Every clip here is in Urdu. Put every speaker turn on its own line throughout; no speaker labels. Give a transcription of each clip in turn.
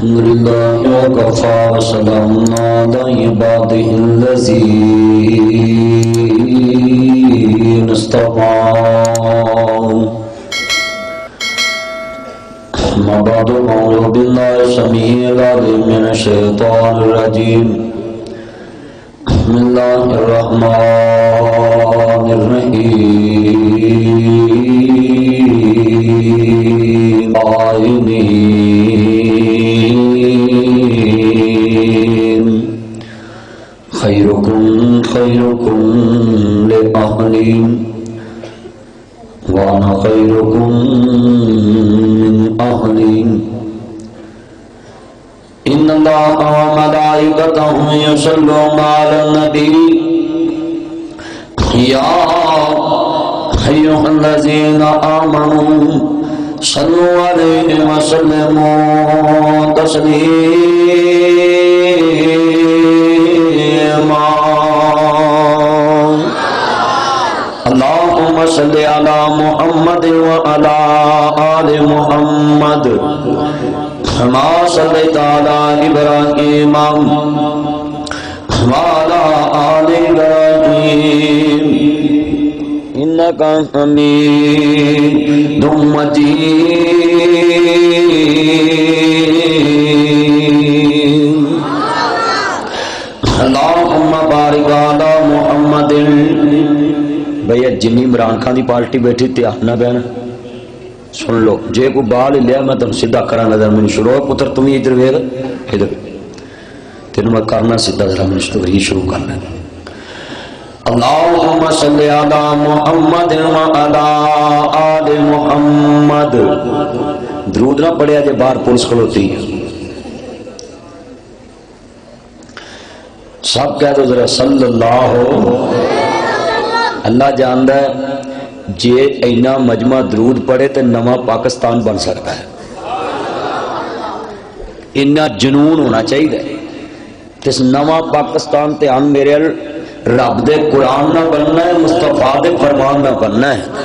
الحمد لله وكفى وسلام على عباده الذين اصطفى أما بعد أعوذ بالله السميع العليم من الشيطان الرجيم بسم الله الرحمن الرحيم آمين خيركم خيركم لأهلي وأنا خيركم من أهلي إن الله وملائكته يصلون على النبي يا أيها الذين آمنوا صلوا عليه وسلموا تسليما اللهم صل على محمد وعلى آل محمد كما صليت على إبراهيم وعلى آل إبراهيم إنك حميد مجيد اللهم بارك على محمد بھیا جنی عمران خان دی پارٹی بیٹھی دھیان نہ بہن سن لو جے کو بال لیا میں تم سیدھا کرا نظر میں شروع پتر تم ادھر ویگ ادھر تینوں میں کرنا سیدھا ذرا میں وہی شروع کرنا اللہم صلی علی محمد وعلی آل محمد درود نہ پڑھیا جے باہر پولیس کھلوتی ہے سب کہہ دو ذرا صلی اللہ اللہ جاندہ ہے جے اینا مجمع درود پڑھے تو نواں پاکستان بن سکتا ہے اینا جنون ہونا چاہیے اس نواں پاکستان تے ہم میرے رب دے قرآن نہ بننا ہے مصطفیٰ دے فرمان نہ بننا ہے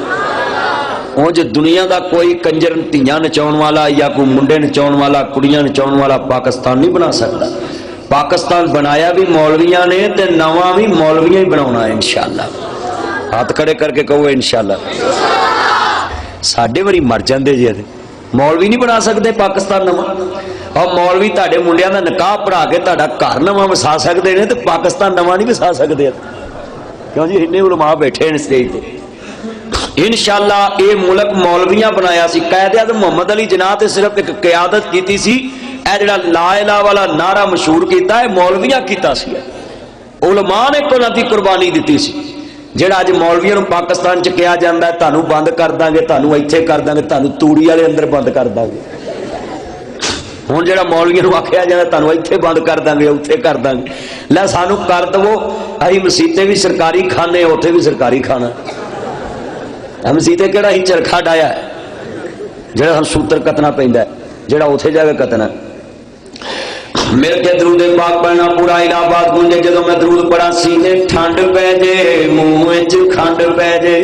وہ جو دنیا دا کوئی کنجر تیاں نچاؤن والا یا کوئی منڈے نچاؤن والا کڑیاں نچاؤن والا پاکستان نہیں بنا سکتا پاکستان بنایا بھی مولویاں نے تے نواں بھی مولویاں ہی بناونا ہے انشاءاللہ ہاتھ کھڑے کر کے کہو انشاءاللہ ساڑھے بری مر جاندے جی مولوی نہیں بنا سکتے پاکستان نواں اور مولوی تاڑے منڈیاں دا نکاح پڑھا کے تاڑا گھر نواں وسا سکتے ہیں تو پاکستان نواں نہیں وسا سکتے کیوں جی اتنے علماء بیٹھے ہیں اسٹیج پہ انشاءاللہ یہ ملک مولویاں بنایا سی قائد اعظم محمد علی جناح تے صرف ایک قیادت کیتی سی اے جڑا لا الہ والا نعرہ مشہور کیتا ہے مولویاں کیتا سی علماء نے کوئی نہ دی قربانی دیتی سی جڑا اج مولویوں نوں پاکستان چ کہا جاندا ہے تانوں بند کر داں گے تانوں ایتھے کر داں گے تانوں توڑی والے اندر بند کر داں گے ہن جڑا مولویوں نوں آکھیا جاندا تانوں ایتھے بند کر داں گے اوتھے کر داں گے لے سانوں کر دو ائی مسیتے بھی سرکاری کھانے اوتھے بھی سرکاری کھانا ہم مسیتے کیڑا ہی چرخا ڈایا ہے جڑا ہم سوتر کتنا پیندا ہے جڑا اوتھے جا کے کتنا میرے کے درود پاک پڑھنا پورا الہ آباد گونجے جدوں میں درود پڑھا سینے ٹھنڈ پے جے منہ وچ کھنڈ پے جے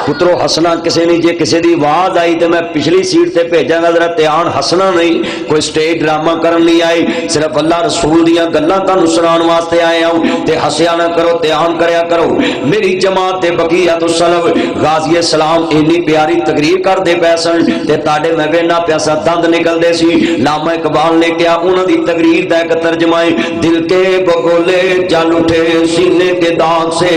پترو ہسنا کسی نہیں جے کسی دی آواز آئی تو میں پچھلی سیٹ سے بھیجاں گا ذرا دھیان ہسنا نہیں کوئی سٹیج ڈرامہ کرن نہیں آئی صرف اللہ رسول دیاں گلاں تانوں سنان واسطے آئے ہوں تے ہسیا نہ کرو دھیان کریا کرو میری جماعت تے بقیت السلف غازی اسلام اتنی پیاری تقریر کر دے پیسن تے تاڑے میں وینا پیاسا دند نکل دے سی علامہ اقبال نے کیا انہاں دی تقریر دا ایک ترجمہ دل کے بگولے جل اٹھے سینے کے داغ سے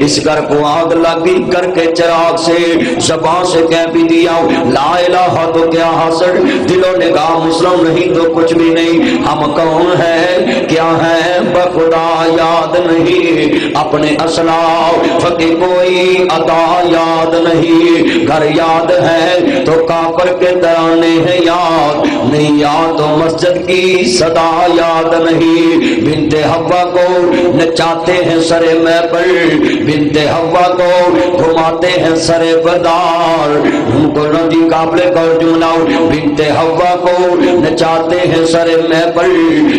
اس گھر کو آگ لگی کر کے چراغ سے زبان سے کہہ بھی دیا لا الہ تو کیا حاصل دل و نگاہ مسلم نہیں تو کچھ بھی نہیں ہم کون ہیں کیا ہیں بخدا یاد نہیں اپنے اسلاف کی کوئی ادا یاد نہیں گھر یاد ہے تو کافر کے ترانے ہیں یاد نہیں یاد تو مسجد کی صدا یاد نہیں بنت حوا کو نچاتے ہیں سر میں پر بنت حوا کو گھماتے ہیں ہیں سر بدار، ان کو نجی قابل کو جملاؤ بنت حوا کو نچاتے ہیں سر محفل،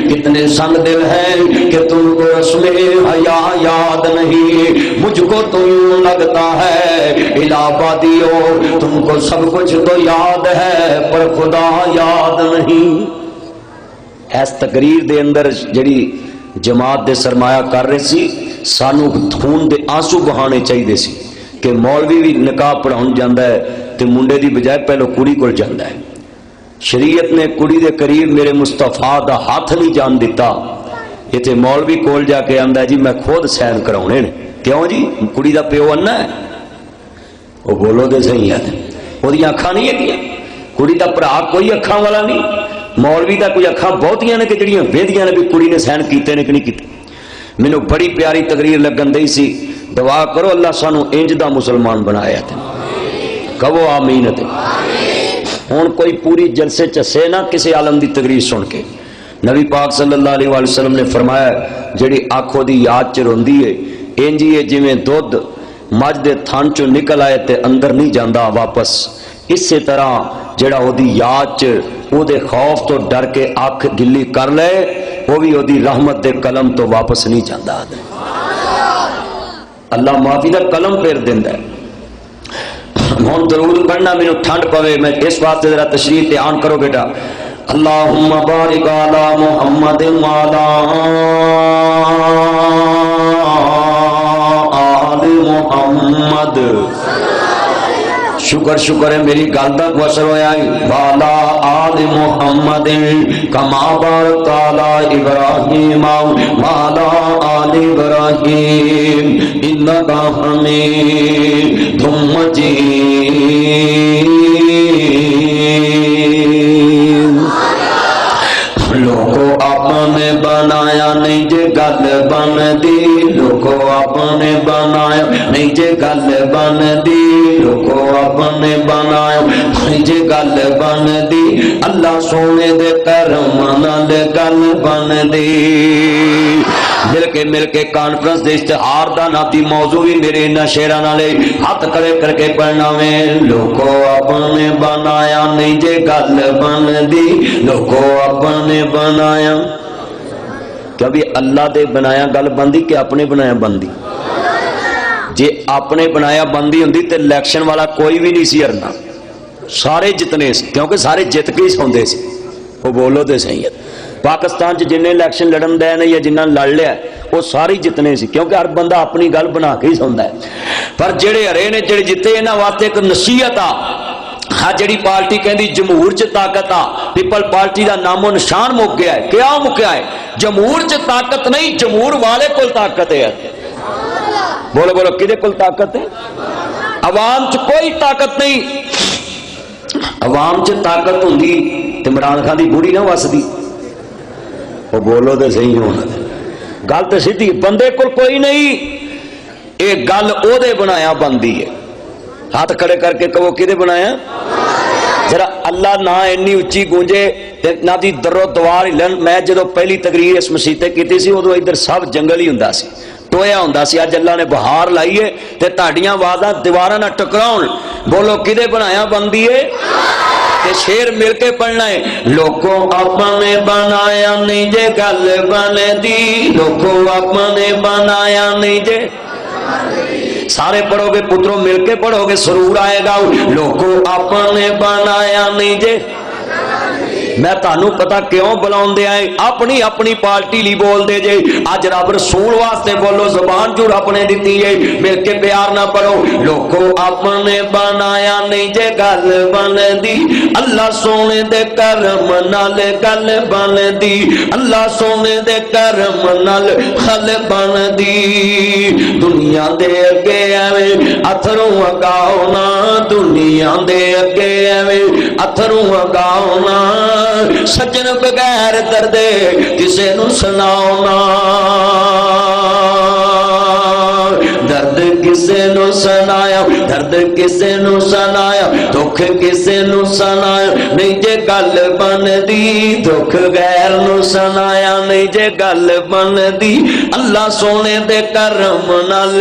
کتنے سنگ دل ہیں کہ تم کو رسم حیا یاد نہیں، مجھ کو تو یوں لگتا ہے الہابادیو تم کو سب کچھ تو یاد ہے پر خدا یاد نہیں۔ اس تقریر دے اندر جڑی جماعت دے سرمایہ کر رہے سی، سانو خون دے آنسو بہانے چاہیے سی کہ مولوی بھی نکاح پڑھاؤن جاندہ ہے تے منڈے دی بجائے پہلو کڑی کول جاندہ ہے۔ شریعت نے کڑی دے قریب میرے مصطفیٰ دا ہاتھ نہیں جان دیتا، یہ تے مولوی کول جا کے آندہ ہے جی میں خود سین کراؤنے نے، کیوں جی کڑی دا پیو انہ ہے، وہ بولو دے صحیح ہے، وہ دی آنکھاں نہیں ہے کیا، کڑی دا پرا کوئی اکھاں والا نہیں، مولوی دا کوئی اکھاں بہت نے کہ جڑیاں ویدیاں نے بھی کڑی نے سین کیتے نے کہ نہیں کیتے۔ مینوں بڑی پیاری تقریر لگن دئی سی، دعا کرو اللہ سانو انج دا مسلمان بنایا تے، کہو آمین تے۔ ہن کوئی پوری جلسے چسے نہ کسی عالم دی تقریر سن کے، نبی پاک صلی اللہ علیہ وآلہ وسلم نے فرمایا جڑی آنکھوں دی یاد چ روندی ہے انجی ہے جویں دودھ مجھ دے تھن چوں نکل آئے تے اندر نہیں جاندا واپس، اسی طرح جڑا او دی یاد چ او دے خوف تو ڈر کے آنکھ گلی کر لے وہ بھی او دی رحمت دے قلم تو واپس نہیں جاندا، اللہ معافی دا قلم پھیر دیندا ہے۔ ہن درود پڑھنا مینوں ٹھنڈ پوے، میں اس واسطے ذرا تشریح دھیان کرو بیٹا۔ اللہم بارک علی محمد وعلی آل محمد، شکر شکر ہے میری گل تک وصل ہویا ہے، والا آل محمد کما بارکت علی ابراہیم والا آل ابراہیم انک حمید مجید۔ لوگو اپنے بنایا نہیں جے گل بن دی، لوگو اپنے بنایا نہیں جے گل بن دی، لوگو اپنے بنایا نہیں جے گل بن دی، اللہ سونے دے کرم نال گل بن دی۔ مل کے کانفرنس دے اشتہار دا ناتی موضوع بھی میرے انہاں شعراں نالے ہاتھ کھڑے کر کے پڑھنا میں، لوگو اپنے بنایا نہیں جے گل بن دی، لوگو اپنے بنایا، کیا بھی اللہ دے بنایا گل بندی کہ اپنے بنایا بندی؟ جے اپنے بنایا بندی ہوندی تے الیکشن والا کوئی بھی نہیں سی ہرنا، سارے جتنے سی، کیونکہ سارے جت کے ہی سوندے سی، وہ بولو تے صحیح ہے۔ پاکستان چ جن الیکشن لڑن دے نے یا جنہاں لڑ لیا وہ سارے جتنے سی، کیونکہ ہر بندہ اپنی گل بنا کے ہی سوندا ہے۔ پر جڑے ہرے نے جڑے جتے انہاں واسطے ایک نصیحت آ، ہاں جڑی پارٹی کہندی جمہور چ طاقت آ، پیپل پارٹی دا نام و نشان مک گیا ہے، کیا مکیا ہے؟ جمہور چ طاقت نہیں، جمہور والے کول طاقت ہے۔ بولو بولو کدے کول طاقت ہے؟ عوام چ کوئی طاقت نہیں، عوام چ طاقت ہوندی تے عمران خان دی بوڑھی نہ وسدی، وہ بولو تے صحیح ہونا، گل تے سیدھی، بندے کول کوئی نہیں، ایک گل او دے بنایا بندی ہے۔ ہاتھ کھڑے کر کے کہو کدے بنایا؟ ذرا اللہ نہ انی اچھی گونجے نہ دی درو دوار ہلن۔ میں جدو پہلی تقریر اس مسیتے کیتی سی ادو ادھر سب جنگل ہی ہوندا سی، ٹویا ہوندا سی، اج اللہ نے بہار لائی ہے تے تہاڈیاں آوازاں دیواراں نہ ٹکراؤن۔ بولو کدے بنایا بندی ہے؟ تے شیر مل کے پڑھنا ہے، لوگوں اپنے بنایا نہیں جے گل بن دی، لوگوں اپنے بنایا نہیں جے، سارے پڑھو گے پتروں مل کے پڑھو گے سرور آئے گا، لوگوں اپنے بنایا نہیں جے۔ میں تانوں پتا کیوں بلاؤں دے آئے، اپنی اپنی پارٹی لی بول دے جے، آج رب رسول واسطے بولو، زبان جڑ اپنے دیتی ہے، مل کے پیار نہ پڑھو، لوگوں اپنے بنایا نہیں جے گل بن دی، اللہ سونے دے کرم نال گل بن دی، اللہ سونے دے کرم نال گل بن دی۔ دنیا دے اگے ایویں اتھروں اگاؤ نا، دنیا دے اگے ایویں اتھروں اگاؤ نا، سجن بغیر درد کسے نو سناؤ نا، درد کسے نو سنایا، درد کسے نو سنایا، دکھ کسے نو سنایا نہیں جے گل بن دی، دکھ غیر نو سنایا نہیں جے گل بن دی، اللہ سونے دے کرم نال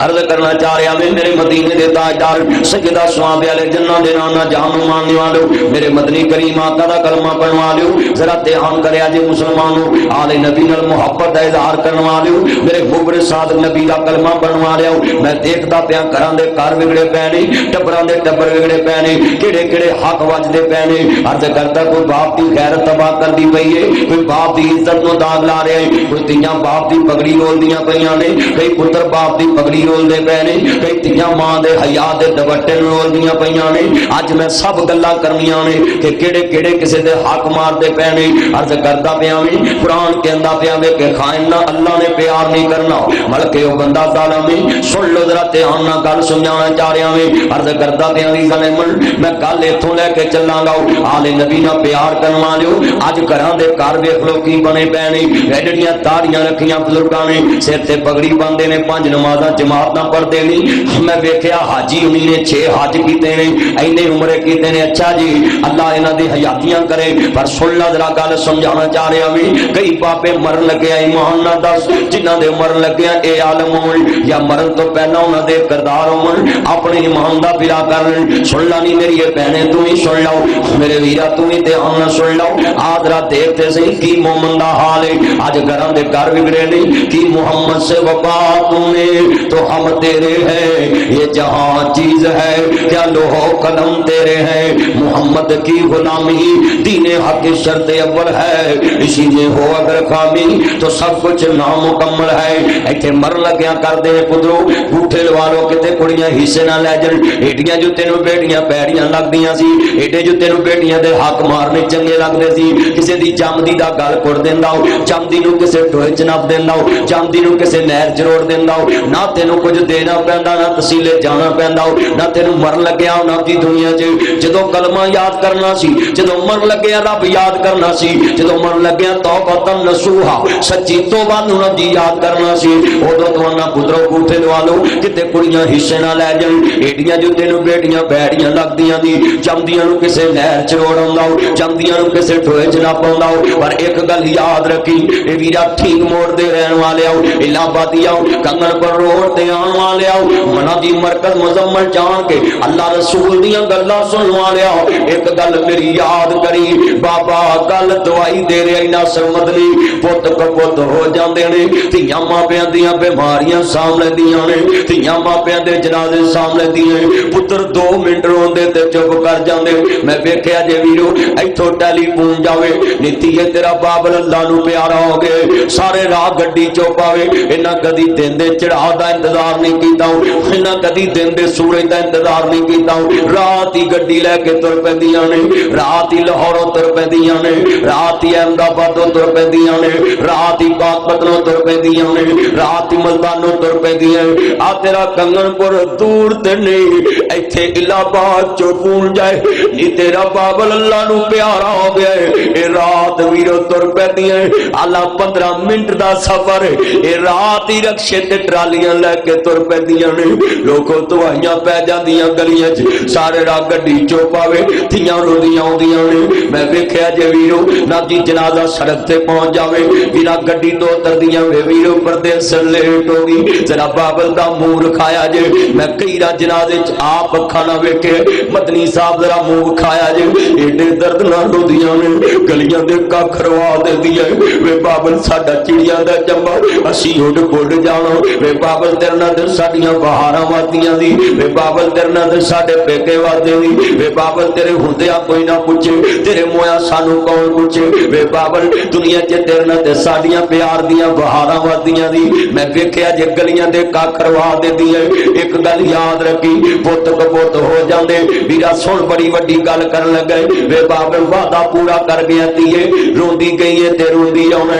عرض کرنا چاہ رہا میں میرے مدینے دے تاجدار سیدہ صحابہ علیہ جنہ دے نانا جہان ماننے والو میرے مدنی کریم آقا دا کلمہ پڑھن والو ذرا دھیان کریا جے مسلمانوں آل نبی نال محبت دا اظہار کرن والو میرے مبر صادق نبی دا کلمہ پڑھن والو میں دیکھدا پیا گھراں دے گھر وگڑے پے نے ٹبراں دے ٹبر وگڑے پے نے کیڑے کیڑے حق وجدے پے نے عرض کردا کوئی باپ دی غیرت تباہ کردی پئی ہے کوئی باپ دی عزت نو داغ لا رہا ہے کوئی تیاں باپ دی پگڑی رولدیاں پیاں نے کئی پتر باپ دی پگڑی رولدے پے نے کئی تیاں ماں دے حیا دے دوپٹے رولدیاں پیاں نے اج میں سب گلاں کرنیاں نے کہ کیڑے کیڑے کسے دے حق ماردے پے نے عرض کردا پیا میں قرآن کہندا پیا میں کہ خائن نہ اللہ نے پیار نہیں کرنا بلکہ وہ بندہ ظالم ہے سن لو ذرا دھیان نال گل سمجھانا چاہ رہا میں عرض کردا پیا میں گل ایتھوں لے کے چلاں گا آل نبی نال پیار کرن والو اج گھراں دے گھر ویکھ لو کی بنے پے نے ایڈیاں تاڑیاں رکھیاں بزرگاں نے سر تے پگڑی باندھے نے 5 نمازاں جماعت نہ پڑھتے نہیں میں ویکھیا حاجی انہی نے 6 حج کیتے نے اینے عمرے کیتے نے اچھا جی اللہ انہاں دی حیاتیاں کرے پر سن لا ذرا گل سمجھانا چاہ رہا میں کئی پاپے مرن لگے ایمان نہ دس جنہاں دے مرن لگے اے عالم ہون یا مرن تو پہلا انہاں دے کردار ہون اپنے ایمان دا پھرا کرن سن لا نہیں میری بہنیں تو ہی سن لو میرے ویرا تو ہی دھیان نہ سن لو آدرا دیکھتے سے کی مومن دا حال ہے آج گھراں دے گھر بگڑے نہیں کی محمد سے وفا تمہیں تو ہم تیرے ہیں یہ جہاں چیز ہے کیا لوح قلم تیرے ہیں محمد کی غلامی دین حق شرط اول ہے اسی میں ہو اگر خامی تو سب کچھ نامکمل ہے ایتھے مر لگیا کر دے پترو بوٹھے لوالو کتے کڑیاں حصے نہ لے جن ایڈیاں جو تینوں بیٹیاں پیڑیاں لگ دیاں سی ایڈے جو تینوں بیٹیاں دے حق مارنے چنگے لگ دے سی کسے دی جامدی دا گل کڑ دیندا ہو جامدی نو کسے ٹوئے چناپ دیندا ہو جامدی نو کسے نہر چروڑ دیندا ہو نہ تینوں کچھ دینا پیندا نہ تسیلے جانا پیندا ہو نہ تینوں مر لگیا نہ دی دنیا چ جدوں کلمہ یاد کرنا سی جدوں مر لگیا رب یاد کرنا سی جدوں مر لگیا توبہ نصوحا سچی توبہ نو جی یاد کرنا سی اودوں توانا پترو بوٹھے لوالو کتے کڑیاں حصے نہ لے جن ایڈیاں جو تینوں بیٹیاں بیڑیاں لگدیاں دی جمدیاں نو کسے نہر چروڑ آوندا ہو جمدیاں نو کسے ٹھوئے چ نہ پاوندا ہو پر ایک گل یاد رکھی اے ویرا ٹھیک موڑ دے رہن والے آؤ الہ آبادی آؤ کنگن پر روڈ تے آن والے آؤ منا دی مرکز مزمل جان کے اللہ رسول دیاں گلاں سن والے آؤ ایک گل میری یاد کری بابا گل دوائی دے رہے ناصر مدنی پت کپت ہو جاندے نے تھیاں ماپیاں دیاں بیماریاں سامنے دیاں نے تھیاں ماپیاں دے جنازے سامنے دیاں پتر 2 منٹ روندے تے چپ کر جاندے میں ویکھیا جے ویرو ایتھوں ٹیلی فون جاوے نیتی ہے تیرا بابل اللہ نو پیارا ہو گئے سارے راہ گڈی چوپاوے انہاں کدی دن دے چڑھا دا انتظار نہیں کیتا انہاں کدی دن دے سورج دا انتظار نہیں کیتا رات ہی گڈی لے کے تر پیندیاں نے رات ہی لاہوروں تر پیندیاں نے رات ہی احمد آبادوں تر پیندیاں نے رات ہی پاک پتنوں تر پیندیاں نے رات ہی ملتانوں تر پیندیاں آ تیرا کنگن پور دور تے نہیں ایتھے الہ آباد چو فون جائے نی تیرا بابل اللہ نو پیارا ہو گیا اے رات ویرو تر پیندیاں اللہ 15 منٹ دا سفر اے رات ہی رکشے تے ٹرالیاں لے کے تر پیندیاں نے لوکو توائیاں پہ جاندیاں گلیاں چ سارے راہ گڈی چوپاوے تھیاں روندیاں اوندیاں نے میں ویکھیا جے ویرو نہ جی جنازہ سڑک تے پہنچ جاوے بنا گڈی تو اتردیاں وے ویرو پردے سن لیٹ ہو گئی ذرا بابل دا منہ رکھایا جے میں کئی را جنازے چ آپ اکھاں نہ ویکھے مدنی صاحب ذرا منہ رکھایا جے ایڈے درد نہ روندیاں نے گلیاں دے ککھ روا دے دیا وے بابل ساڈا چڑیاں دا چمبا اسی اڈ پڈ جانا وے بابل تیرے نال تے ساڈیاں بہاراں وادیاں دی وے بابل تیرے نال تے ساڈے پیکے وادے دی وے بابل تیرے ہوندیاں کوئی نہ پوچھے تیرے مویا سانو کون پوچھے وے بابل دنیا چ تیرے نال تے ساڈیاں پیار دیاں بہاراں وادیاں دی میں ویکھیا جے گلیاں دے ککھ روا دے دی ایک گل یاد رکھی پت کپت ہو جاندے ویرا سن بڑی وڈی گل کرن لگے وے بابل وعدہ پورا کر گیا تیے روندی گئی ہے تے روندی آونا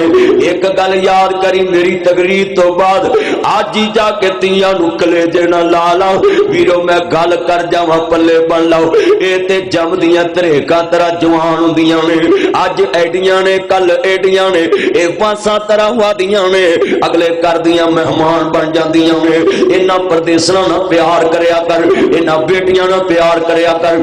ایک گل یاد کری میری تقریر تو بعد آج ہی جا کے تیاں نو کلیجے نہ لا لا ویرو میں گل کر جاواں پلے بن لاؤ اے تے جم دیاں تریکاں طرح جوان ہوندیاں نے اج ایڈیاں نے کل ایڈیاں نے اے واساں طرح وادیاں نے اگلے کر دیاں مہمان بن جاندیاں نے انہاں پردیساں نال پیار کریا کر انہاں بیٹیاں نال پیار کریا کر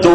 2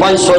500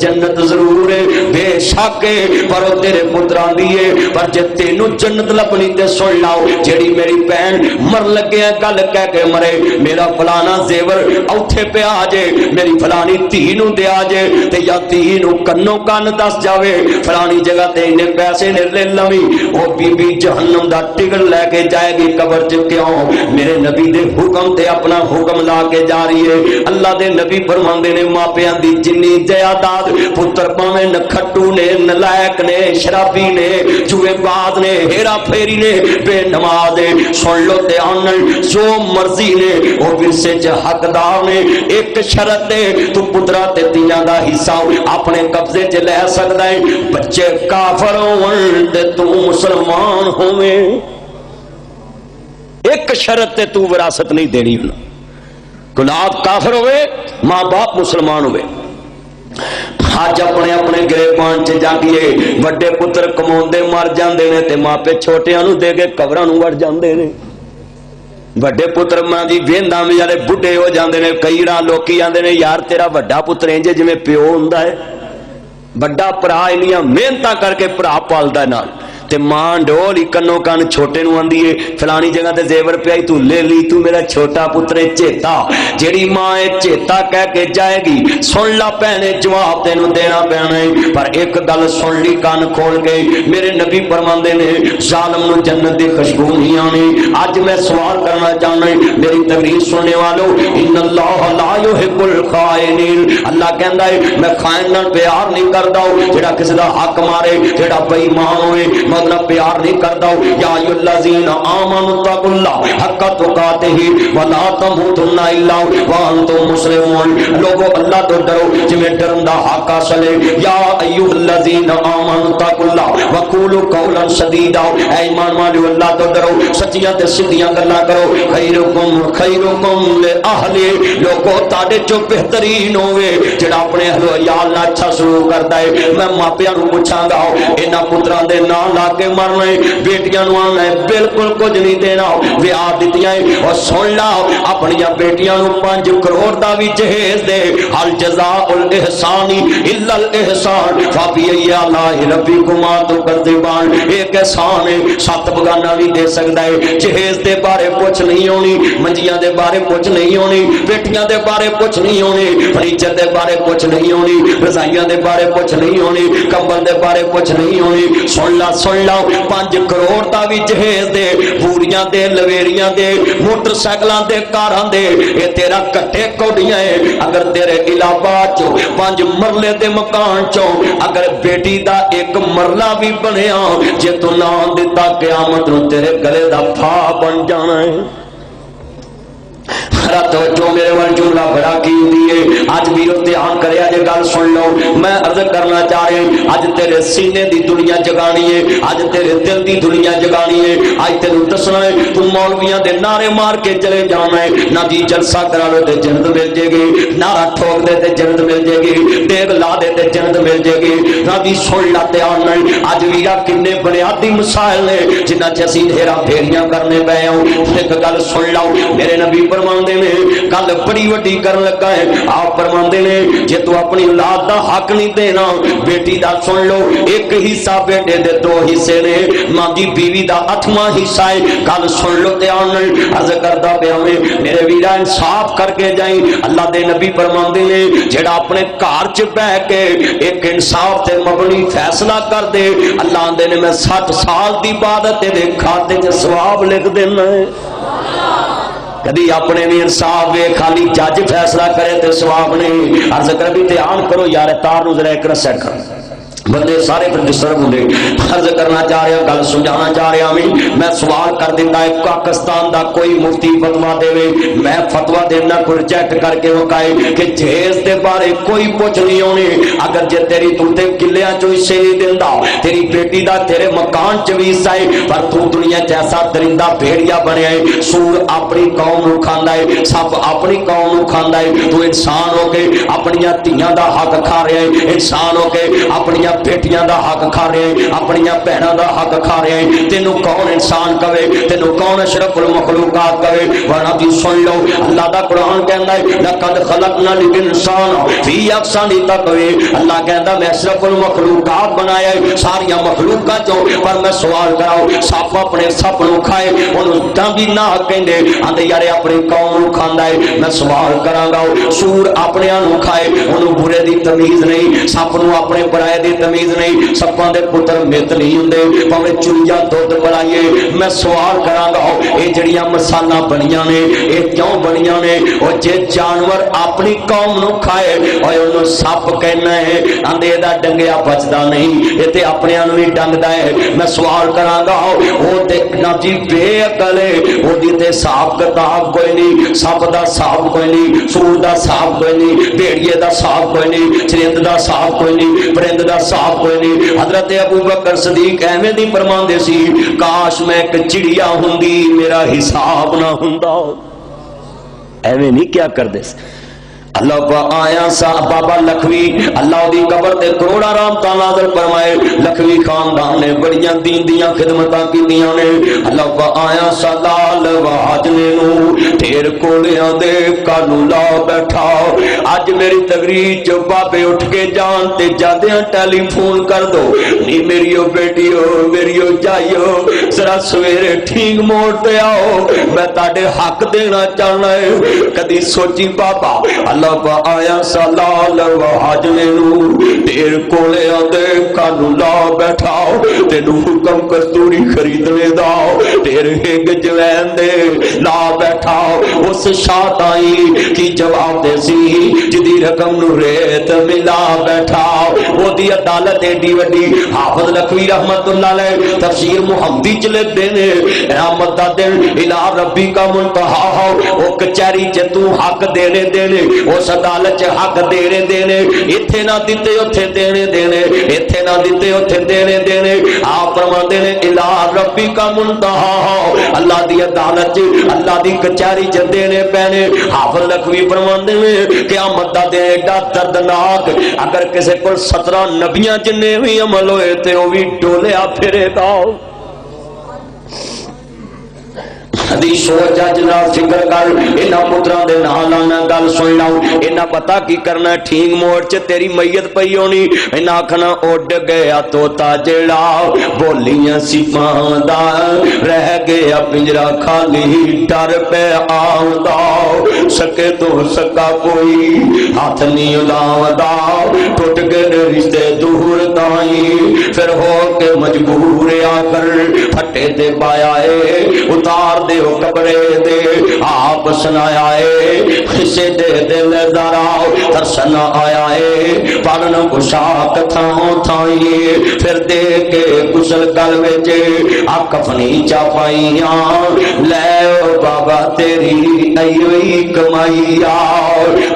جنت ضرور ہے بے شک ہے پر وہ تیرے پتراں دی ہے پر جے تینوں جنت لبنی تے سن لاؤ جیڑی میری بہن مر لگے گل کہہ کے مرے میرا فلانا زیور اوتھے پہ آ جے میری فلانی دھی نو دے آ جے تے یا دھی نو کنوں کن دس جاوے فلانی جگہ تے انہیں پیسے نے لے لوی او بی بی جہنم دا ٹکٹ لے کے جائے گی قبر چ کیوں میرے نبی دے حکم تے اپنا حکم لا کے جا رہی ہے اللہ دے نبی فرماندے نے ماپیاں دی جنی جائیداد پتر پاویں نکھٹو نے نلائق نے شرابی نے جوئے باز نے ہیرا پھیری نے بے نماز نے سن لو تے آنن جو مرضی نے وہ ورثے چ حقدار نے ایک شرط دے تو پترا تے تیاں دا حصہ اپنے قبضے چ لے سکدا ہے بچے کافر ہون تے تو مسلمان ہوویں ایک شرط تے تو وراثت نہیں دینی اولاد کافر ہوئے ماں باپ مسلمان ہوئے آج اپنے اپنے گریبان چ جاگیے وڈے پتر کماؤندے مر جاندے نے تے ماں پہ چھوٹیاں نو دے کے قبراں نو وڑ جاندے نے وڈے پتر ماں دی ویندا میں جڑے بڈھے ہو جاندے نے کئی راہ لوکی آندے نے یار تیرا وڈا پتر انج جویں پیو ہوندا ہے بڑا بھرا انیاں محنتاں کر کے بھرا پالدا نال تے ماں ڈول ہی کنوں کن چھوٹے نو آندی ہے فلانی جگہ تے زیور پیائی تو لے لی تو میرا چھوٹا پتر چیتا جیڑی ماں چیتا کہہ کے جائے گی سن لا پہنے جواب تینو دینا پینا ہے پر ایک گل سن لی کان کھول کے میرے نبی فرماندے نے ظالم نو جنت دی خوشبو نہیں آنی اج میں سوال کرنا چاہنا میری تقریر سننے والو ان اللہ لا یحب الخائنین اللہ کہندا ہے میں خائن نال پیار نہیں کردا جڑا کسی دا حق مارے جڑا بے ایمان ہوئے مطلب پیار نہیں کرتا یا ایھا الذین آمنوا اتقوا اللہ حق تقاتہ ولا تموتن الا وانتم مسلمون لوگو اللہ تو ڈرو جویں ڈرن دا حق اصل ہے یا ایھا الذین آمنوا اتقوا اللہ وقولوا قولا سدیدا اے ایمان والو اللہ تو ڈرو سچیاں تے سیدھیاں گلاں کرو خیرکم لاہلی لوگو تاڈے چوں بہترین ہوے جڑا اپنے اہل و عیال نال اچھا سلوک کردا ہے میں ماپیاں نوں پوچھاں گا انہاں پتراں دے نال کے مرنا ہے بیٹیاں نو آنا ہے بالکل کچھ نہیں دینا ویاہ دتیاں اور سن لا اپنی بیٹیاں نو 5 کروڑ دا بھی جہیز دے حل جزاء الاحسان الا الاحسان فبأي آلاء ربكما تكذبان ایک احسان ہے 7 بگانا بھی دے سکدا ہے جہیز دے بارے کچھ نہیں ہونی منجیاں دے بارے کچھ نہیں ہونی بیٹیاں دے بارے کچھ نہیں ہونی فرنیچر دے بارے کچھ نہیں ہونی رضائیاں دے بارے کچھ نہیں ہونی کمبل دے بارے کچھ نہیں ہونی سن لا 5 کروڑ دا بھی جہیز دے پوریاں دے لویریاں دے موٹر سائیکلاں دے کاراں دے اے تیرا کٹے کوڑیاں ہے اگر تیرے علاوہ چوں 5 مرلے دے مکان چوں اگر بیٹی دا ایک مرلہ بھی بنیا جے تو نہ دتا قیامت نو تیرے گلے دا پھا بن جانا ہے توجہ میرے وال جملہ بڑا کی ہوئی ہے آج بھی دھیان کرے آج گل سن لو میں عرض کرنا چاہ رہا آج تیرے سینے دی دنیا جگانی ہے آج تیرے دل دی دنیا جگانی ہے آج تینوں دسنا ہے تو مولویاں دے نعرے مار کے چلے جانا ہے نہ جی جلسہ کرا لو تے جنت مل جائے گی نعرہ ٹھوک دے تے جنت مل جائے گی دیگ لا دے تے جنت مل جائے گی نہ جی سن لا دھیان نہیں آج ویرا کنے بنیادی مسائل نے جنہ چ اسی ہیرا پھیریاں کرنے پے ہوں ایک گل سن لو میرے نبی فرماندے نے گل بڑی وڈی کرن لگا ہے آپ فرماندے نے جے تو اپنی اولاد دا حق نہیں دینا بیٹی دا سن لو ایک حصہ بیٹے دے 2 حصے نے ماں دی بیوی دا 8واں حصہ ہے گل سن لو دھیان نال عرض کردا پیا میں میرے ویرا انصاف کر کے جائیں اللہ دے نبی فرماندے نے جڑا اپنے گھر چ بیٹھ کے ایک انصاف تے مبنی فیصلہ کر دے اللہ دے نے میں 60 سال دی عبادت دے کھاتے چ ثواب لکھ دینا ہے کدی اپنے بھی انصاف وے خالی جج فیصلہ کرے تے ثواب نہیں عرض کر بھی دھیان کرو یار تار نو ذرا ایک سیٹ کرو بندے سارے پھر ڈسٹرب ہوندے عرض کرنا چاہ رہا گل سمجھانا چاہ رہا میں سوال کر دینا ہے پاکستان دا کوئی مفتی فتوا دے میں فتوا دینا کو ریجیکٹ کر کے وکائے کہ جہیز دے بارے کوئی پوچھ نہیں ہونی اگر جے تیری تے کلیاں چوں حصے نہیں دیندا تیری بیٹی دا تیرے مکان چ بھی حصہ ہے پر تو دنیا چ ایسا درندہ بھیڑیا بنیا ہے سور اپنی قوم نو کھاندا ہے سب اپنی قوم نو کھاندا ہے تو انسان ہو کے اپنی دھیاں دا حق کھا رہا ہے انسان ہو کے اپنی اپنیاں بیٹیاں دا حق کھا رہے اپنیاں بہناں دا حق کھا رہے تینوں کون انسان کہے تینوں کون اشرف المخلوقات کہے ورنہ بھی سن لو اللہ دا قرآن کہندا ہے لقد خلقنا الانسان فی احسن تقویم اللہ کہندا میں اشرف المخلوقات بنایا ہے ساری مخلوقات چوں پر میں سوال کراؤ سپ اپنے سپ نو کھائے انہوں ڈانگی نہ کہندے آندے یار اپنی قوم نو کھاندا ہے میں سوال کراں گا سور اپنے نو کھائے انہوں برے دی تمیز نہیں سپ نو اپنے برائے دی تمیز نہیں سپاں دے پتر مت نہیں ہوندے پاویں چڑیا دودھ پلائیے میں سوال کراں گا اے جڑیاں مثالاں بنیاں نے اے کیوں بنیاں نے او جے جانور اپنی قوم نو کھائے اوے انہوں سپ کہنا ہے آندے دا ڈنگیا بچدا نہیں اے تے اپنے نو ہی ڈنگدا ہے میں سوال کراں گا او تے نا جی بے عقل ہے او دی تے حساب کتاب کوئی نہیں سپ دا حساب کوئی نہیں سور دا حساب کوئی نہیں بھیڑیے دا حساب کوئی نہیں چرند دا حساب کوئی نہیں پرند دا حساب کوئی نہیں حضرت ابو بکر صدیق ایویں دی فرماندے سی کاش میں ایک چڑیا ہوندی میرا حساب نہ ہوندا ایویں نہیں کیا کردے اللہ کو آیا سا بابا لکھوی اللہ دی قبر تے کروڑا رحمتاں نازل فرمائے لکھوی خاندان نے بڑیاں دین دیاں خدمتاں کیتیاں نے اللہ کو آیا سا لال واجنے نو تیر کولیاں دے کانو لا بیٹھا اج میری تقریر چ بابے اٹھ کے جان تے جادیاں ٹیلی فون کر دو نی میریو بیٹیو میریو جائیو ذرا سویرے ٹھیک موڑ تے آؤ میں تاڈے حق دینا چاہنا ہے کدی سوچی بابا اللہ پا آیا سالال وحاجنے نو تیر کولے آدھے کانو لا بیٹھاؤ تینو حکم کستوری خریدنے داؤ تیر ہنگ جوین دے لا بیٹھاؤ اس شاعت آئی کی جواب دے سی جدی رقم نو ریت ملا بیٹھاؤ وہ دی عدالت ایڈی وڈی حافظ لکھوی رحمت اللہ علیہ تفسیر محمدی چلے دینے رحمت دا دن الہ ربی کا منتہا ہو وہ کچاری چتو حق دینے دینے اس عدالت حق دینے دینے اتھے نہ دیتے اتھے دینے دینے اتھے نہ دیتے اتھے دینے دینے آپ فرماندے نے الہ ربی کا منتہا اللہ دی عدالت اللہ دی کچہری چ دینے پینے حافظ لکھوی فرماندے نے قیامت دا دن ایڈا دردناک اگر کسی کو 17 نبیاں جنے بھی عمل ہوئے تے وہ بھی ڈولیا پھرے گا حدیث سوچا جناب فکر کر انہاں پتراں دے نال آنا گل سن لو انہاں پتہ کی کرنا ٹھیک موڑ چ تیری میت پئی ہونی انہاں آکھنا اڈ گیا طوطا جڑا بولیاں سپاں دا رہ گیا پنجرا خالی ڈر پہ آوندا سکے تو سکا کوئی ہاتھ نہیں لاوندا ٹوٹ گئے رشتے دور تائیں پھر ہو کے مجبور آ کر پھٹے تے پایا اے اتار دے کبرے دے آپ سنایا ہے حصے دے دل داراؤ ترسنا آیا ہے پالن کشاک تھاؤں تھائیے پھر دے کے کسل گلوے جے آکفنی چاپائیاں لے بابا تیری ایوئی کمائیا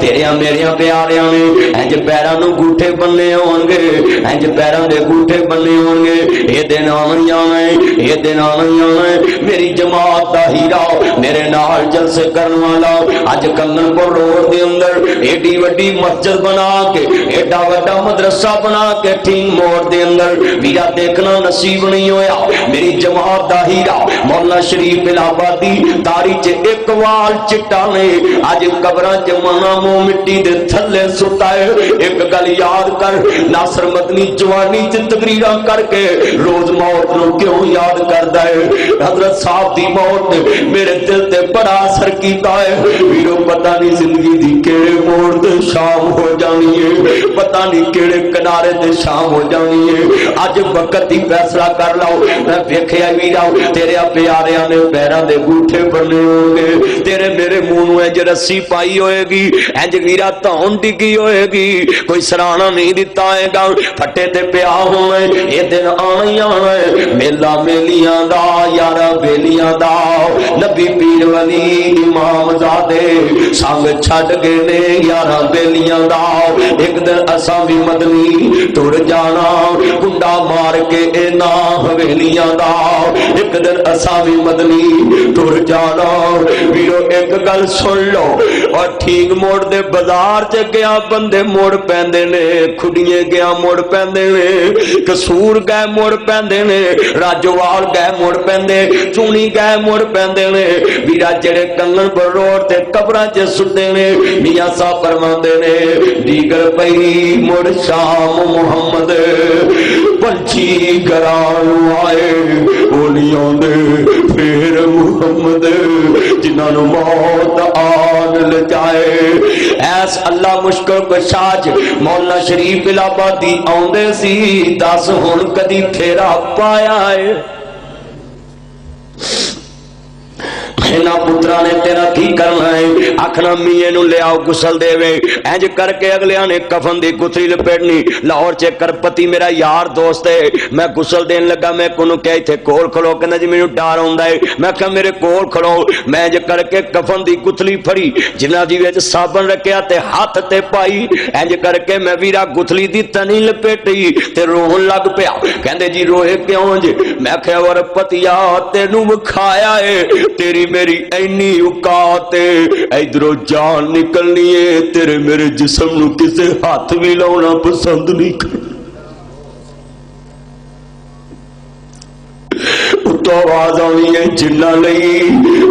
تیریاں میریاں پیاریاں نے اینج پیران نو گوٹھے بننے ہونگے اینج پیران دے گوٹھے بننے ہونگے یہ دن آنیاں ہیں یہ دن آنیاں ہیں میری جماعت دا ہیراؤ میرے نال جلسے کرن والا اج کنگن پر روڈ دے اندر ایڈی وڈی مسجد بنا کے ایڈا وڈا مدرسہ بنا کے ٹھنگ موڑ دے اندر میرا دیکھنا نصیب نہیں ہویا میری جماعت دا ہیرا مولانا شریف الہآبادی داڑھی چ ایک وال چٹا نے اج قبراں چ منا مو مٹی دے تھلے ستا ہے ایک گل یاد کر ناصر مدنی جوانی چ تقریراں کر کے روز موت نو کیوں یاد کردا ہے حضرت صاحب دی موت میرے دل تے بڑا اثر کیتا ہے ویرو پتہ نہیں زندگی دی کیڑے موڑ تے شام ہو جانی ہے پتہ نہیں کیڑے کنارے تے شام ہو جانی ہے اج وقت ہی فیصلہ کر لو میں ویکھیا ویرا تیرے پیاریاں نے پیراں دے گوٹھے بننے ہوں گے تیرے میرے منہ نو انج رسی پائی ہوئے گی انج ویرا تون ڈگی ہوئے گی کوئی سرانا نہیں دتا ہے گا پھٹے تے پیا ہوئے یہ دن آنا ہی آنا ہے، میلا میلیاں دا یارا بیلیاں دا، نبی پیر ولی امام زادے سنگ چھڈ گئے نے یارا بیلیاں دا، ایک دن اساں بھی مدنی ٹر جانا کنڈا مار کے اینا حویلیاں دا، ایک دن اساں بھی مدنی ٹر جانا۔ ویرو ایک گل سن لو، اور ٹھیک موڑ دے بازار چ گیا بندے موڑ پیندے نے، کھڑیے گیا موڑ پیندے نے، کسور گئے موڑ پیندے نے، راجوال گئے موڑ پیندے، چونی گئے موڑ پیندے نے، ویرا جڑے کنگن پر روڈ تے قبراں چ سٹے نے، میاں صاحب فرماندے نے دیگر پئی مڑ شام محمد پنچھی گران آئے اولیاں دے پھر محمد جنہاں نو موت آن لجائے۔ ایس اللہ مشکل کشاج مولانا شریف الہآبادی آندے سی، دس ہن کدی پھیرا پایا ہے؟ اینا پترا نے تیرا کی کرنا ہے؟ آکھنا میے نو لے آؤ گسل دے وے، اینج کر کے اگلیاں نے کفن دی گتھری لپیٹنی۔ لاہور چیک کر پتی میرا یار دوست ہے، میں گسل دین لگا، میں کنوں کیا تھے کول کھلو، کہنا جی مینوں ڈر ہوندا ہے، میں کہا میرے کول کھلو، میں اینج کر کے کفن دی گتھلی پھڑی، جنہ دی وچ صابن رکھیا تے ہاتھ تے پائی، اینج کر کے میں ویرا گتھلی دی تنی لپیٹی تے روہن لگ پیا۔ کہندے جی روئے کیوں جی؟ میں کہا ور پتیا تینوں وکھایا ہے تیری میری اینی اوقات ادھروں جان نکلنی ہے، تیرے میرے جسم نو کسے ہاتھ بھی لاؤنا پسند نہیں کرنا۔ اتو آواز آنی ہے جنہ لئی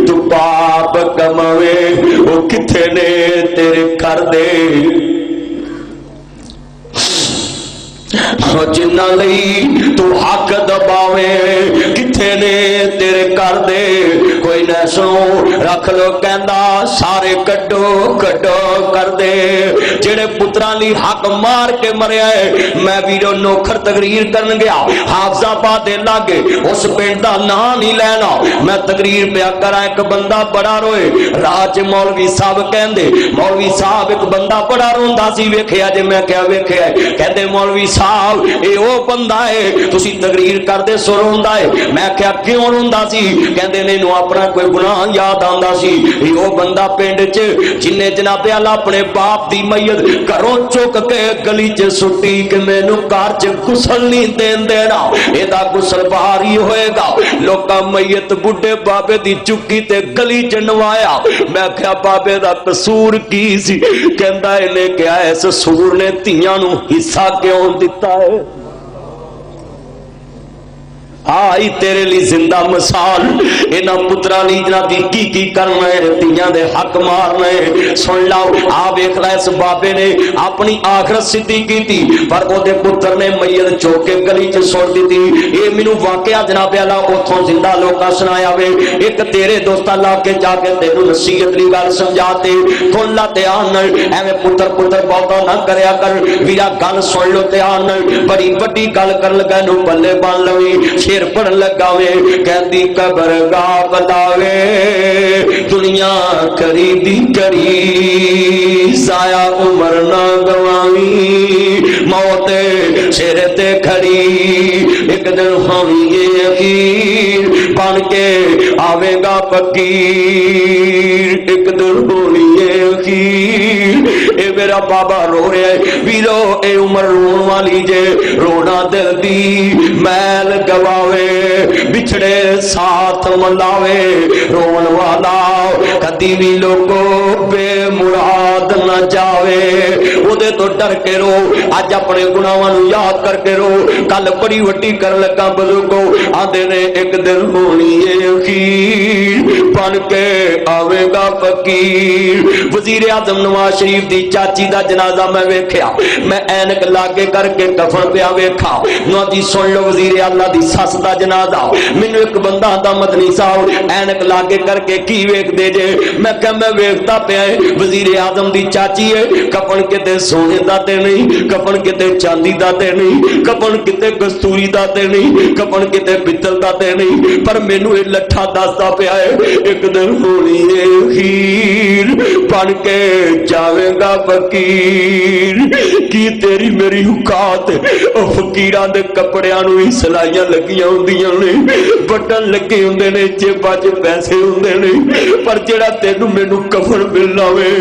تو پاپ کماوے وہ کتھے نے تیرے کر دے، جنہ لئی تو حق دباوے کتھے نے تیرے کر دے۔ کوئی نہ سنو رکھ لو کہندا سارے کڈو کڈو کر دے، جڑے پتراں لی حق مار کے مریا ہے۔ میں ویڈیو نوکھر تقریر کرن گیا حافظ آباد دے لاگے، اس پنڈ دا نام نہیں لینا، میں تقریر پیا کراں، ایک بندہ بڑا روئے، راہ چ مولوی صاحب کہندے مولوی صاحب ایک بندہ بڑا روندا سی ویکھیا جے؟ میں کیا ویکھیا ہے؟ کہندے مولوی صاحب اے او بندہ ہے تسی تقریر کردے سو روندا ہے۔ میں کیا کیوں روندا سی؟ کہندے نینو اپنا کوئی گناہ یاد آندا سی، اے او بندہ پنڈ چ جنے جناب اعلی اپنے باپ دی میت گھروں چک کے گلی چ سٹی کہ مینوں گھر چ غسل نہیں دین دینا، اے دا غسل باہر ہی ہوئے گا۔ لوکاں میت بڈھے بابے دی چکی تے گلی چ نوایا۔ میں کیا بابے دا قصور کی سی؟ کہندا اینے کیا اس سور نے تیاں نو حصہ کیوں دتا ہے؟ آئی تیرے لی زندہ مثال اینا پترا لی جناب دی کی کرنا ہے، تیاں دے حق مارنا ہے۔ سن لاؤ آپ ایک اس بابے نے اپنی آخرت سدھی کی تھی، پر او دے پتر نے میت چوکے گلی چ سوڑ دی تھی۔ اے مینوں واقعہ جناب اعلی اوتھوں زندہ لوکاں سنایا وے۔ ایک تیرے دوستا لا کے جا کے تینوں نصیحت لی گل سمجھاتے کون لا دھیان ایویں پتر پتر بہتا نہ کریا کر، ویرا گل سن لو دھیان، بڑی بڑی گل کر لگا نو بلے بن لوی۔ شیر پڑھن لگاوے کہندی قبر گاہ بلاوے دنیا کری دی کری ضائع عمر نہ گواوی، موت سر تے کھڑی ایک دن ہونی یہ یقین بن کے آوے گا فقیر، ایک دن ہونی یہ یقین۔ اے میرا بابا رو رہا ہے ویرو، اے عمر رون والی جے، رونا دل دی میل گواوے، بچھڑے ساتھ ملاوے، رون والا کدی بھی لوگو بے مراد نہ جاوے۔ او دے تو ڈر کے رو، اج اپنے گناہاں نو یاد کر کے رو، کل بڑی وڈی کر لگا بزرگو، آندے نے ایک دن ہونی ہے اخیر بن کے آوے گا فقیر۔ وزیر اعظم نواز شریف دی چاچی دا جنازہ میں ویکھیا، میں اینک لاگے کر کے کفن پیا ویکھا، نو جی سن لو وزیر اعلی دی سس دا جنازہ، مینوں ایک بندہ دا مدنی صاحب اینک لاگے کر کے کی ویکھ دے جے؟ میں کہ میں ویکھتا پیا وزیر اعظم دی چاچی ہے، کفن کتے سونے دا تے نہیں، کفن کتے چاندی دا تے نہیں، کفن کتے کستوری دا تے نہیں، کفن کتے پتل دا تے نہیں، پر مینوں اے لٹھا دسدا پیا ہے ایک دن ہونی ہے خیر بن کے جاوے جاوے گا فقیر کی تیری میری اوقات او فقیراں دے کپڑیاں نوں ہی سلائیاں لگیاں ہوندیاں نے بٹن لگے ہوندے نے جیباں وچ پیسے ہوندے نے پر جڑا تینوں مینوں کفن ملنا وے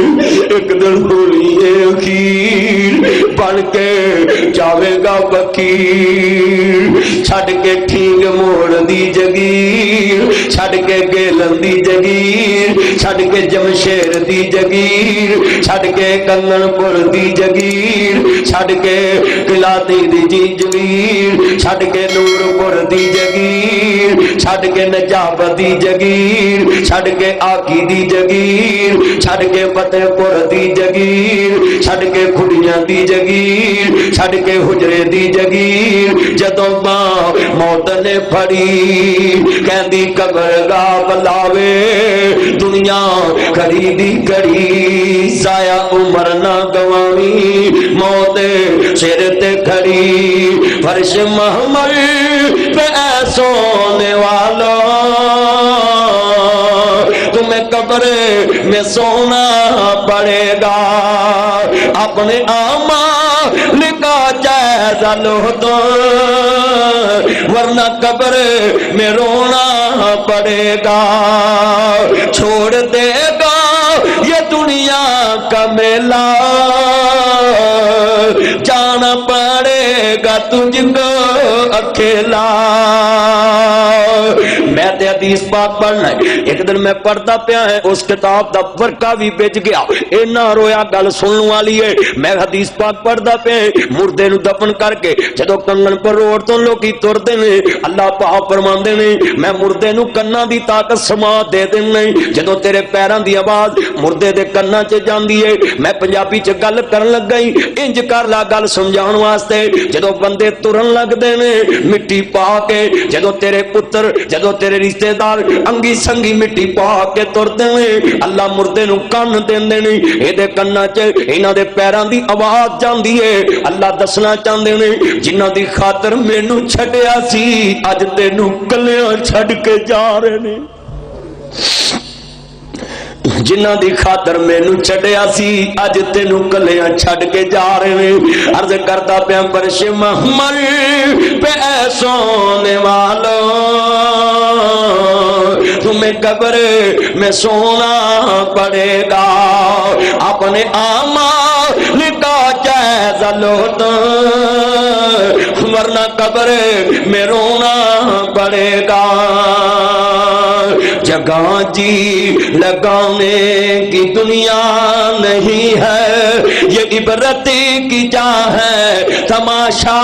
ایک دن ہولی اخیر بن کے جاوے گا فقیر چھڈ کے ٹھیک موڑ دی جگیر چھڈ کے گیلن دی جگیر چھڈ کے جمشیر دی جگیر چھڈ کے کنگن پور دی جگیر چھڈ کے قلاتی دی جگیر چھڈ کے نور پور دی جگیر چھڈ کے نجاب دی جگیر چھڈ کے آکی دی جگیر چھڈ کے فتح پور دی جگیر چھڈ کے کھڑیاں دی جگیر چھڈ کے حجرے دی جگیر جدوں موت نے پھڑی کہندی قبر گاہ بلاوے دنیا خریدی کری ضائع عمر نہ گواوی موت سر تے کھڑی فرش محمل پہ اے سونے والو تمہیں قبر میں سونا پڑے گا اپنے اعمال کا جائزہ لو تو ورنہ قبر میں رونا پڑے گا چھوڑ دے گا یہ دنیا کا میلہ جانا پڑے گا تجھ کو اکیلا میں تے حدیث پاک پڑھنا ہے ایک دن میں پڑھتا پیا ہے اس کتاب دا ورقہ بھی بچ گیا اینا رویا گل سنن والی ہے میں حدیث پاک پڑھتا پیا مردے نو دفن کر کے جدو کنگن پر روڈ تو لوکی تردے نے اللہ پاک فرماندے نے میں مردے نو کنا دی طاقت سما دے دینا جدو تیرے پیراں دی آواز مردے دے کنا چ جاندی ہے میں پنجابی چ گل کرن لگ گئی انج کر لا گل سمجھاؤن واسطے جدو بندے ترن لگ دے نے مٹی پا کے جدو تیرے پتر جدو تیرے رشتہ دار انگی سنگی مٹی پا کے ترتے نے اللہ مردے نو کن دیندے نے اے دے کنا چ انہاں دے پیراں دی آواز جاندی ہے اللہ دسنا چاہندے نے جنہاں دی خاطر مینوں چھڈیا سی اج تینوں کلیاں چھڈ کے جا رہے نے جنہاں دی خاطر مینوں چھڈیا سی اج تینوں کلیاں چھڈ کے جا رہے نے عرض کرتا پیا فرش محمل پہ اے سونے والو تمہیں قبر میں سونا پڑے گا اپنے اعمال کا جائزہ لو تو ورنہ قبر میں رونا پڑے گا جگہ جی لگانے کی دنیا نہیں ہے یہ عبرت کی جا ہے تماشا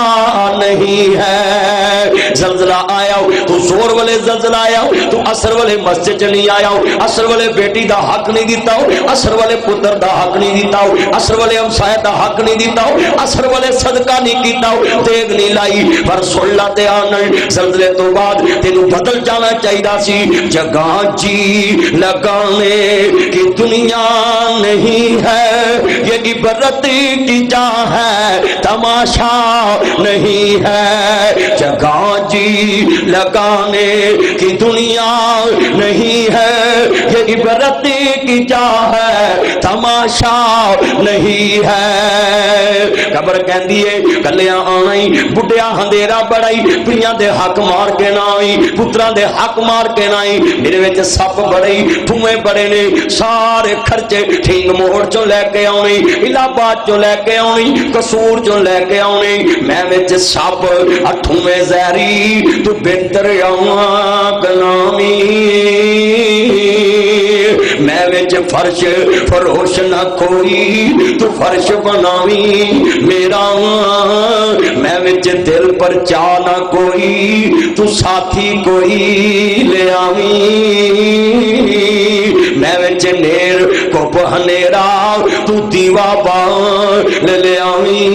نہیں ہے زلزلہ آیا تو زور والے زلزلہ آیا تو اثر والے مسجد چ نہیں آیا اثر والے بیٹی دا حق نہیں دیتا اثر والے پتر دا حق نہیں دیتا اثر والے ہمسائے دا حق نہیں دیتا اثر والے صدقہ نہیں کیتا دیگ نہیں لائی پر سن تے آن زلزلے تو بعد تینوں بدل جانا چاہیے سی جگہ جی لگانے کی دنیا نہیں ہے یہ عبرت کی جا ہے تماشا نہیں ہے جگہ جی لگانے کی دنیا نہیں ہے یہ عبرت کی جا ہے تماشا نہیں ہے قبر کہندی ہے کلیاں آئی بڈیا اندھیرا بڑائی پیاں دے حق مار کے نہ آئی پتراں دے حق مار کے نہ آئی میرے وچ سپ بڑے ٹھوئے بڑے نے سارے خرچے ٹھنگ موڑ چوں لے کے آونی الہ آباد چوں لے کے آونی قصور چوں لے کے آونی میں وچ سپ اٹھویں زہری تو بہتر آواں کلامی میں وچ فرش فروش نہ کوئی تو فرش بناوی میرا میں وچ دل پر چاہ نہ کوئی تو ساتھی کوئی لے آوی میں وچ نیر کو بہنیرا تو دیوا بان لے آوی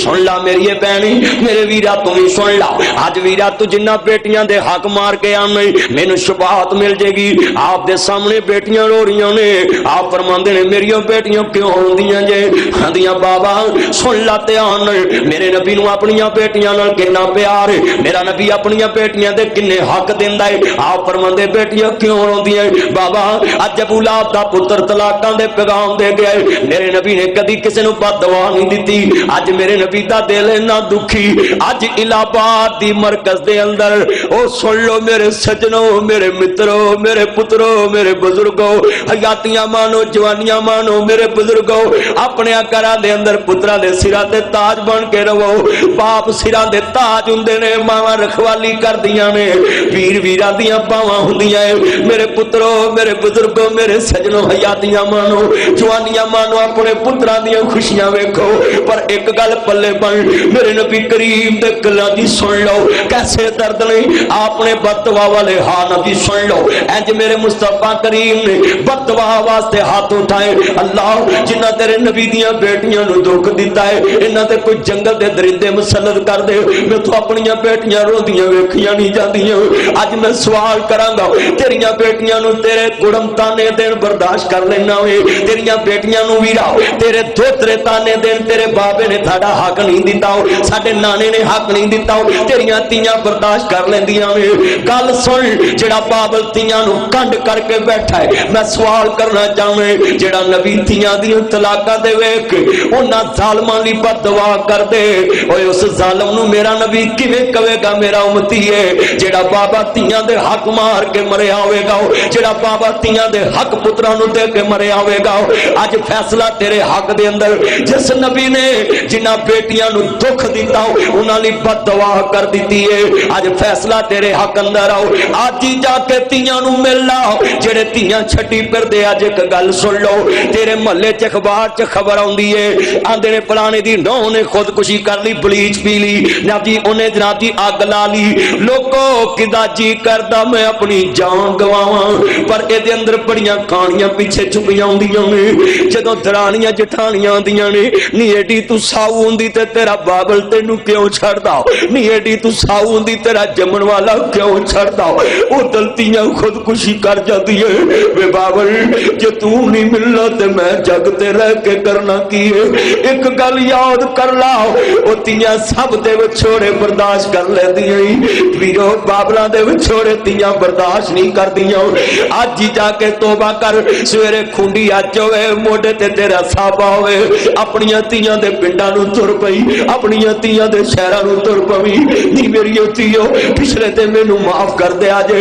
سن لا میری بہنی میرے ویرا تو بھی سن لا اج ویرا تو جنہ بیٹیاں دے حق مار کے آنے مینوں شفاعت مل جے گی آپ دے سامنے بیٹیاں رو رہی نے آپ فرماندے نے میری بیٹیاں کیوں روندیاں جے آندیاں بابا سن لا دھیان میرے نبی نو اپنی بیٹیاں نال کنا پیار میرا نبی اپنی بیٹیاں دے کنے حق دیندا ہے آپ فرماندے بیٹیاں کیوں روندیاں بابا اج ابو لہب دا پتر طلاقاں دے پیغام دے گیا میرے نبی نے کدی کسے نو بد دعا نہیں دتی اج میرے نبی دا دل نہ دکھی اج الہ آباد دی مرکز دے اندر او سن لو میرے سجنوں میرے مترو میرے پترو میرے بزرگوں حیاتیاں مانو جوانیاں مانو میرے بزرگوں اپنے گھراں دے اندر پتراں دے سراں تے تاج بن کے رہو باپ سراں دے تاج ہوندے نے ماواں رکھوالی کردیاں نے ویر ویراں دیاں باواں ہوندیاں میرے پترو میرے بزرگوں میرے سجنوں حیاتیاں مانو جوانیاں مانو اپنے پتراں دیاں خوشیاں ویکھو پر ایک گل پلے بن میرے نبی کریم دے گلاں دی سن لو کیسے درد نہیں آپ نے بد دعا والے ہاں نبی سن لو انج میرے مصطفیٰ کریم نے بد دعا واسطے ہاتھ اٹھائے اللہ جنہ تیرے نبی دیاں بیٹیاں نو دکھ دیتا ہے انہاں تے کوئی جنگل دے درندے مسلط کر دے میں تو اپنی بیٹیاں روندیاں ویکھیاں نہیں جاندیاں اج میں سوال کراں گا تیریاں بیٹیاں نو تیرے گڑم تانے دین برداشت کر لینا ہوئے تیریاں بیٹیاں نو ویرا تیرے دوترے تانے دین تیرے بابے نے تھاڑا حق نہیں دیتا ہو ساڑے نانے نے حق نہیں دیتا ہو تیریاں تیاں برداشت کر لیندیاں ہوئے گل سن جڑا بابل تیاں نو کنڈ کر کے بیٹھا ہے میں سوال کرنا چاہوں جڑا نبی تیاں دیاں طلاقاں دے ویکھ انہاں ظالماں لی بد دعا کر دے اوے اس ظالم نو میرا نبی کیویں کہے گا میرا امتی ہے جڑا بابا تیاں دے حق مار کے مریا ہوئے گا جڑا بابا تیاں دے حق پتراں نو دے کے مریا ہوئے گا اج فیصلہ تیرے حق دے اندر جس نبی نے جنہ بیٹیاں نو دکھ دیتا انہاں لی بد دعا کر دیتی ہے اج فیصلہ تیرے حق اندر آؤ آج ہی جا کے تیاں نو مل لاؤ جڑے تیاں چھٹی کر دے اج ایک گل سن لو تیرے محلے چ اخبار چ خبر آوندی ہے آندے نے فلانے دی نو نے خودکشی کر لی بلیچ پی لی جناب جی انہیں جناب جی اگ لا لی لوگو کدا جی کردا میں اپنی جان گواواں پر اے دے اندر بڑیاں کہانیاں پیچھے چھپیاں ہوندیاں نے جدوں درانیاں جٹھانیاں آندیاں نے نی ایڈی تو ساؤ ہوندی تے تیرا بابل تینوں کیوں چھڑدا نی ایڈی تو ساؤ ہوندی تیرا جمن والا کیوں چھڑدا او دلتیاں خودکشی کر جاندی ہے وے بابل جے تو نہیں ملنا تے میں جگ تے رہ کے کرنا کی ہے ایک گل یاد کر لاؤ او تیاں سب دے وچھوڑے برداشت کر لیندیاں ویرو بابلاں دے وچھوڑے تیاں برداشت نہیں کردیاں اج ہی جا کے توبہ کر سویرے کھونڈی اج ہوئے موڈے تے تیرا صحابہ ہوئے اپنی تیاں دے پنڈاں نو تر پئی اپنی تیاں دے شہراں نو تر پئی نی میری تیو پچھلے تے مینوں معاف کر دے اج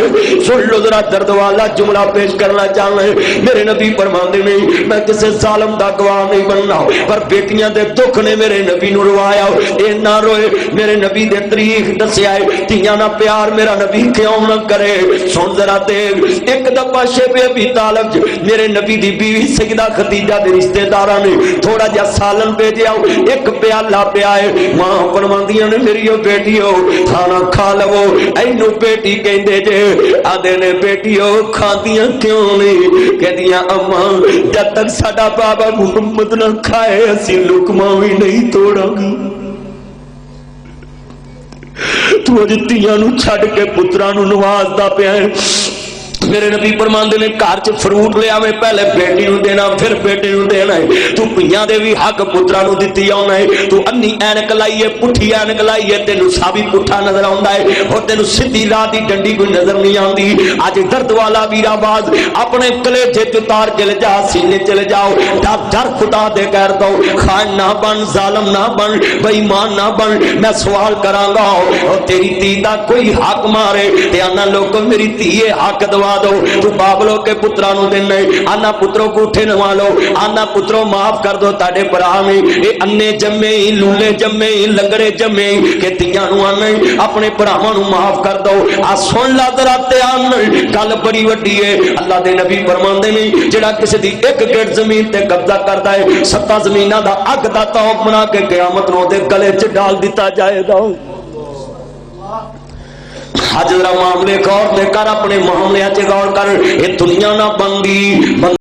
سن لو ذرا درد والا جملہ پیش کرنا چاہنا ہے میرے نبی فرماندے نہیں میں کسے ظالم دا گواہ نہیں بننا پر بیٹیاں دے دکھ نے میرے نبی نو روایا اے نہ روئے میرے نبی دے تاریخ دسیا ہے تیاں نہ پیار میرا نبی کیوں نہ کرے سن ذرا دیکھ ایک دفعہ شیب ابی طالب میرے نبی دی بیوی سیدہ خدیجہ دے رشتہ داراں نے تھوڑا جا سالن بھیجیا ایک پیالہ پیا ہے ماں فرماندیاں نے میری بیٹیو کھانا کھا لو اینو بیٹی کہندے جے آدے نے بیٹیو کھاندیاں کیوں نہیں کہندیاں اماں جب تک ساڈا بابا محمد نہ کھائے اسی لقمہ بھی نہیں توڑاں گی تو اج تیاں نو چھڈ کے پتراں نو نوازدا پیا ہے میرے نبی فرماندے نے گھر چ فروٹ لے آویں پہلے بیٹی نو دینا پھر بیٹے نو دینا ہے تو پیاں دے بھی حق پتراں نو دتی آونا ہے تو انی اینک لائیے پٹھی اینک لائیے تینوں سابی پٹھا نظر آوندا ہے اور تینوں سیدھی راہ دی ڈنڈی کوئی نظر نہیں آندی اج درد والا ویرا باز اپنے کلیجے تے اتار کے لے جا سینے چلے جاؤ ڈر خدا دے کہہ دو خائن نہ بن ظالم نہ بن بے ایمان نہ بن میں سوال کراں گا اور تیری تی دا کوئی حق مارے تے انا لوگ میری تی حق دوا دو تو بابلو کے پتروں نو دینا آنا پتروں کو اٹھے نوا لو آنا پتروں معاف کر دو تاڑے برا میں اے انے جمے لولے جمے لنگڑے جمے کہ تیاں نو آنا اپنے براہاں نو معاف کر دو آ سن لا ذرا دھیان گل بڑی وڈی ہے اللہ دے نبی فرماندے نے جڑا کسی دی ایک گٹ زمین تے قبضہ کردا ہے 7 زمیناں دا اگ دا توق بنا کے قیامت نو دے گلے چ ڈال دتا جائے گا حج ذرا معاملے غور دے کر اپنے معاملے چ غور کر یہ دنیا نہ بندی